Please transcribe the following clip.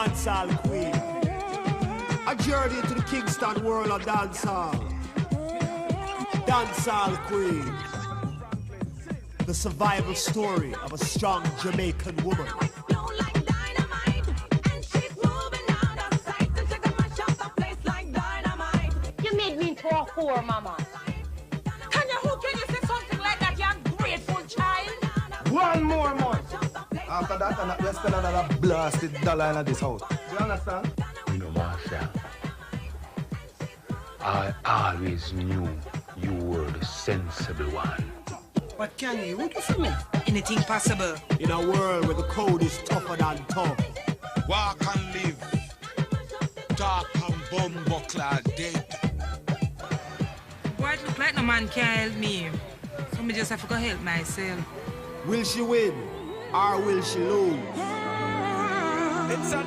Dancehall Queen. A journey into the Kingston world of dancehall. Dancehall Queen. The survival story of a strong Jamaican woman. You made me into a whore, mama. Who can you say something like that, you ungrateful child? One more month. After that, I'm not spend another blasted dollar in this house. You understand? You know, Marshall, I always knew you were the sensible one. What can you do for me? Anything possible. In a world where the code is tougher than tough. Walk and live. Talk and bumbuckler dead. Why it look like no man can't help me? So me just have to go help myself. Will she win or will she lose? It's a